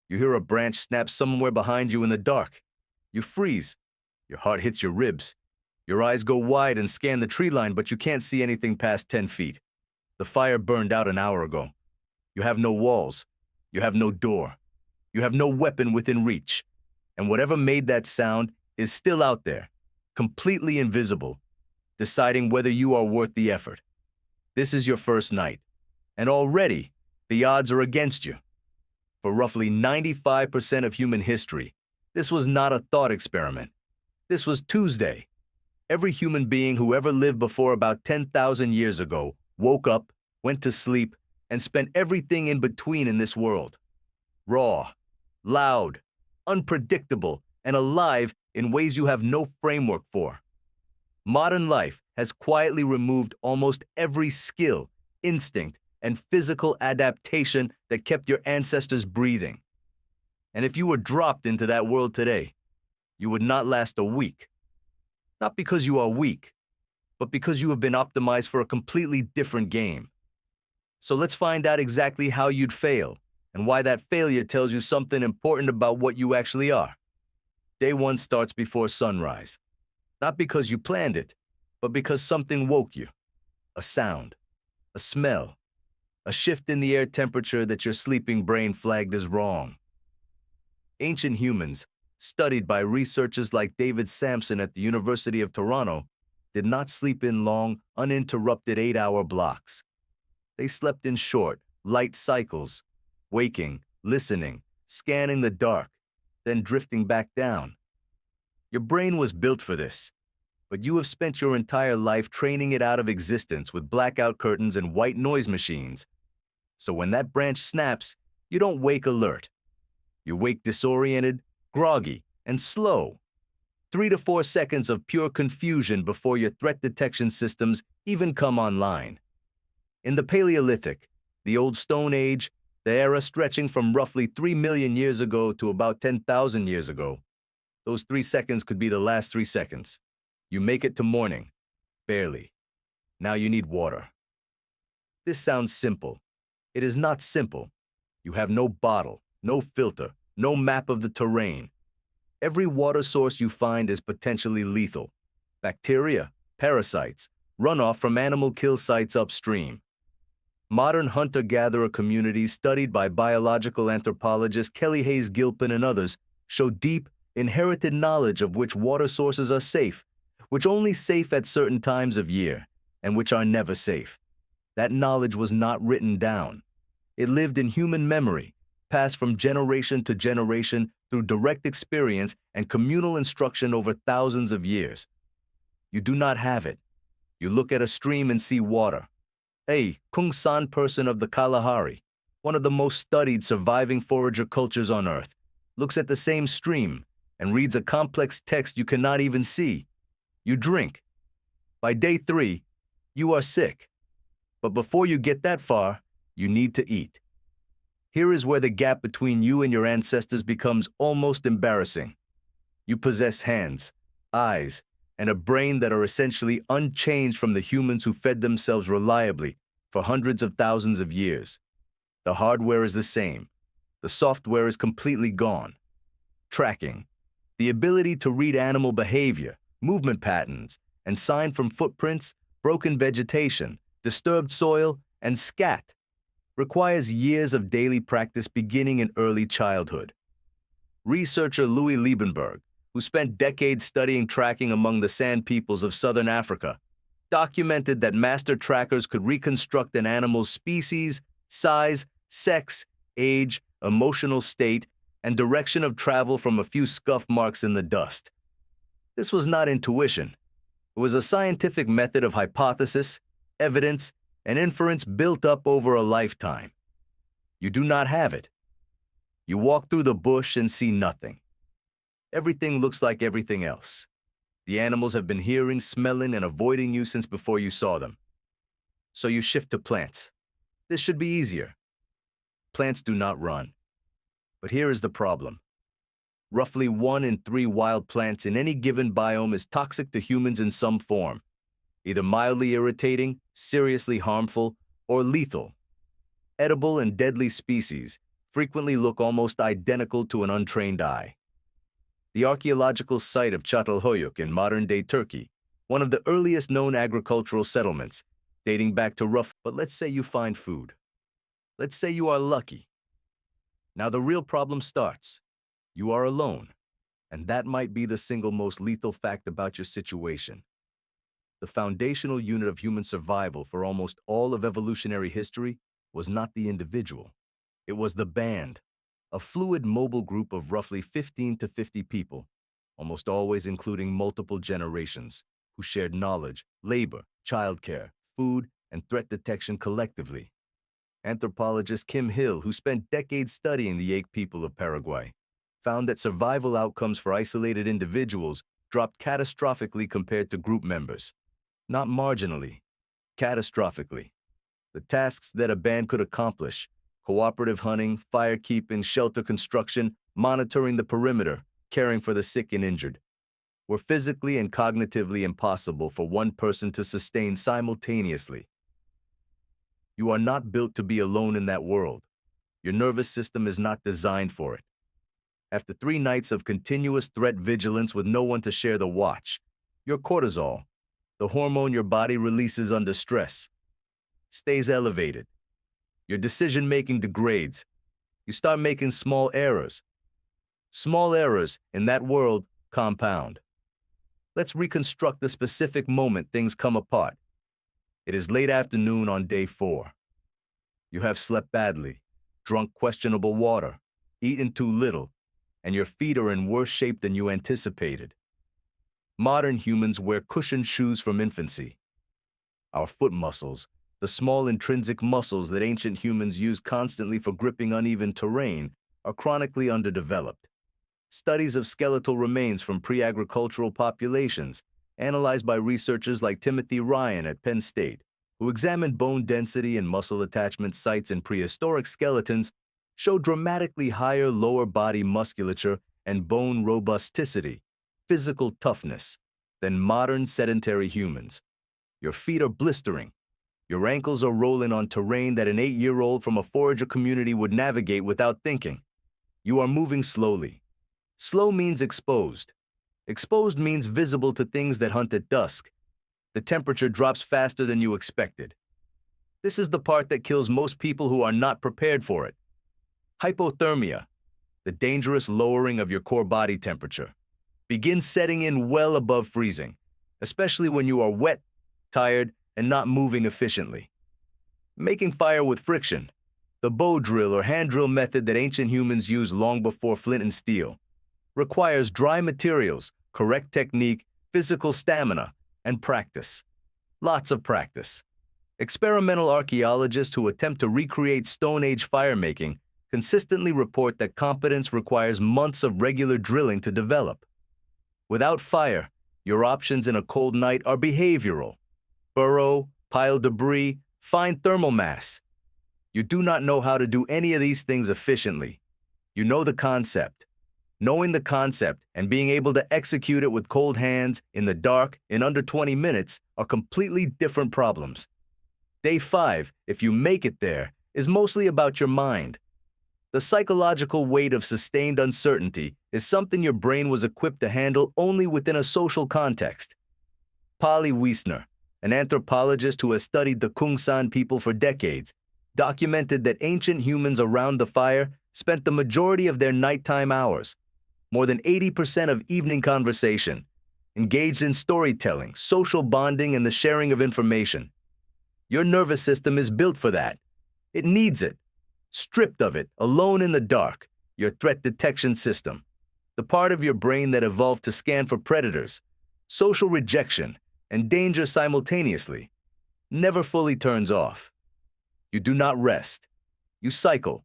You hear a branch snap somewhere behind you in the dark. You freeze. Your heart hits your ribs. Your eyes go wide and scan the tree line, but you can't see anything past 10 feet. The fire burned out an hour ago. You have no walls. You have no door. You have no weapon within reach. And whatever made that sound is still out there, completely invisible, deciding whether you are worth the effort. This is your first night, and already the odds are against you. For roughly 95% of human history, this was not a thought experiment. This was Tuesday. Every human being who ever lived before about 10,000 years ago woke up, went to sleep, and spent everything in between in this world. Raw, loud, unpredictable, and alive in ways you have no framework for. Modern life has quietly removed almost every skill, instinct, and physical adaptation that kept your ancestors breathing. And if you were dropped into that world today, you would not last a week. Not because you are weak, but because you have been optimized for a completely different game. So let's find out exactly how you'd fail, and why that failure tells you something important about what you actually are. Day one starts before sunrise. Not because you planned it, but because something woke you. A sound, a smell, a shift in the air temperature that your sleeping brain flagged as wrong. Ancient humans, studied by researchers like David Sampson at the University of Toronto, did not sleep in long, uninterrupted 8-hour blocks. They slept in short, light cycles, waking, listening, scanning the dark, then drifting back down. Your brain was built for this, but you have spent your entire life training it out of existence with blackout curtains and white noise machines. So when that branch snaps, you don't wake alert. You wake disoriented, groggy, and slow. 3 to 4 seconds of pure confusion before your threat detection systems even come online. In the Paleolithic, the Old Stone Age, the era stretching from roughly 3 million years ago to about 10,000 years ago, those 3 seconds could be the last 3 seconds. You make it to morning. Barely. Now you need water. This sounds simple. It is not simple. You have no bottle, no filter, no map of the terrain. Every water source you find is potentially lethal. Bacteria, parasites, runoff from animal kill sites upstream. Modern hunter-gatherer communities studied by biological anthropologist Kelly Hayes Gilpin and others show deep, inherited knowledge of which water sources are safe, which only safe at certain times of year, and which are never safe. That knowledge was not written down. It lived in human memory, passed from generation to generation through direct experience and communal instruction over thousands of years. You do not have it. You look at a stream and see water. A Kung San person of the Kalahari, one of the most studied surviving forager cultures on Earth, looks at the same stream and reads a complex text you cannot even see. You drink. By day 3, you are sick. But before you get that far, you need to eat. Here is where the gap between you and your ancestors becomes almost embarrassing. You possess hands, eyes, and a brain that are essentially unchanged from the humans who fed themselves reliably for hundreds of thousands of years. The hardware is the same. The software is completely gone. Tracking. The ability to read animal behavior, movement patterns, and sign from footprints, broken vegetation, disturbed soil, and scat requires years of daily practice beginning in early childhood. Researcher Louis Liebenberg, who spent decades studying tracking among the San peoples of southern Africa, documented that master trackers could reconstruct an animal's species, size, sex, age, emotional state, and direction of travel from a few scuff marks in the dust. This was not intuition. It was a scientific method of hypothesis, evidence, and inference built up over a lifetime. You do not have it. You walk through the bush and see nothing. Everything looks like everything else. The animals have been hearing, smelling, and avoiding you since before you saw them. So you shift to plants. This should be easier. Plants do not run. But here is the problem. Roughly 1 in 3 wild plants in any given biome is toxic to humans in some form, either mildly irritating, seriously harmful, or lethal. Edible and deadly species, frequently look almost identical to an untrained eye. The archaeological site of Çatalhöyük in modern-day Turkey, one of the earliest known agricultural settlements, dating back to but let's say you find food. Let's say you are lucky. Now the real problem starts. You are alone, and that might be the single most lethal fact about your situation. The foundational unit of human survival for almost all of evolutionary history was not the individual. It was the band, a fluid mobile group of roughly 15 to 50 people, almost always including multiple generations, who shared knowledge, labor, childcare, food, and threat detection collectively. Anthropologist Kim Hill, who spent decades studying the ape people of Paraguay, found that survival outcomes for isolated individuals dropped catastrophically compared to group members. Not marginally, catastrophically. The tasks that a band could accomplish, cooperative hunting, firekeeping, shelter construction, monitoring the perimeter, caring for the sick and injured, were physically and cognitively impossible for one person to sustain simultaneously. You are not built to be alone in that world. Your nervous system is not designed for it. After 3 nights of continuous threat vigilance with no one to share the watch, your cortisol, the hormone your body releases under stress, stays elevated. Your decision-making degrades. You start making small errors. Small errors in that world compound. Let's reconstruct the specific moment things come apart. It is late afternoon on day 4. You have slept badly, drunk questionable water, eaten too little, and your feet are in worse shape than you anticipated. Modern humans wear cushioned shoes from infancy. Our foot muscles, the small intrinsic muscles that ancient humans used constantly for gripping uneven terrain, are chronically underdeveloped. Studies of skeletal remains from pre-agricultural populations, analyzed by researchers like Timothy Ryan at Penn State, who examined bone density and muscle attachment sites in prehistoric skeletons, show dramatically higher lower body musculature and bone robusticity, physical toughness, than modern sedentary humans. Your feet are blistering. Your ankles are rolling on terrain that an 8-year-old from a forager community would navigate without thinking. You are moving slowly. Slow means exposed. Exposed means visible to things that hunt at dusk. The temperature drops faster than you expected. This is the part that kills most people who are not prepared for it. Hypothermia, the dangerous lowering of your core body temperature, begins setting in well above freezing, especially when you are wet, tired, and not moving efficiently. Making fire with friction, the bow drill or hand drill method that ancient humans used long before flint and steel, requires dry materials, correct technique, physical stamina, and practice. Lots of practice. Experimental archaeologists who attempt to recreate Stone Age firemaking consistently report that competence requires months of regular drilling to develop. Without fire, your options in a cold night are behavioral. Burrow, pile debris, find thermal mass. You do not know how to do any of these things efficiently. You know the concept. Knowing the concept and being able to execute it with cold hands, in the dark, in under 20 minutes, are completely different problems. Day 5, if you make it there, is mostly about your mind. The psychological weight of sustained uncertainty is something your brain was equipped to handle only within a social context. Polly Wiesner, an anthropologist who has studied the Kungsan people for decades, documented that ancient humans around the fire spent the majority of their nighttime hours, more than 80% of evening conversation, engaged in storytelling, social bonding, and the sharing of information. Your nervous system is built for that. It needs it. Stripped of it, alone in the dark, your threat detection system, the part of your brain that evolved to scan for predators, social rejection, and danger simultaneously, never fully turns off. You do not rest. You cycle.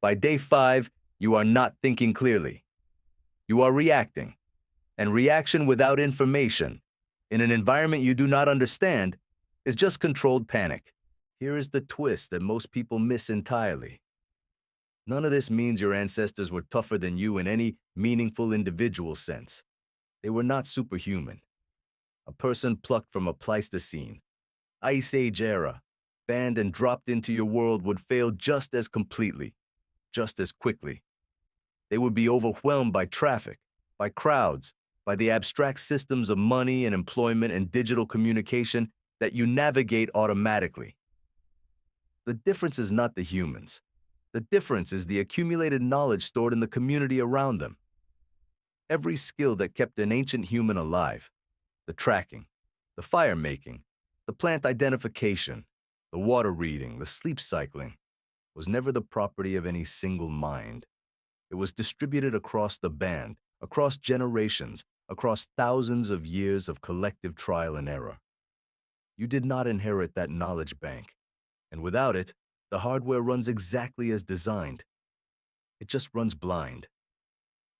By day 5, you are not thinking clearly. You are reacting. And reaction without information, in an environment you do not understand, is just controlled panic. Here is the twist that most people miss entirely. None of this means your ancestors were tougher than you in any meaningful individual sense. They were not superhuman. A person plucked from a Pleistocene, Ice Age era, banned and dropped into your world would fail just as completely. just as quickly. They would be overwhelmed by traffic, by crowds, by the abstract systems of money and employment and digital communication that you navigate automatically. The difference is not the humans. The difference is the accumulated knowledge stored in the community around them. Every skill that kept an ancient human alive, the tracking, the fire making, the plant identification, the water reading, the sleep cycling, was never the property of any single mind. It was distributed across the band, across generations, across thousands of years of collective trial and error. You did not inherit that knowledge bank, and without it, the hardware runs exactly as designed. It just runs blind.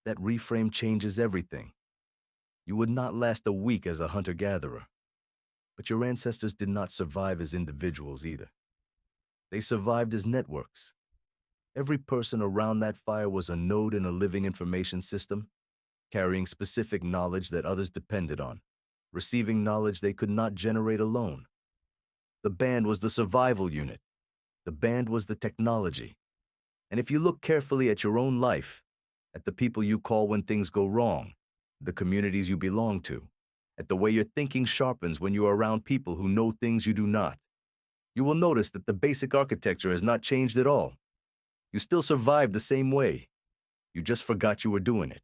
That reframe changes everything. You would not last a week as a hunter-gatherer. But your ancestors did not survive as individuals either. They survived as networks. Every person around that fire was a node in a living information system, carrying specific knowledge that others depended on, receiving knowledge they could not generate alone. The band was the survival unit. The band was the technology. And if you look carefully at your own life, at the people you call when things go wrong, the communities you belong to, at the way your thinking sharpens when you are around people who know things you do not, you will notice that the basic architecture has not changed at all. You still survive the same way. You just forgot you were doing it.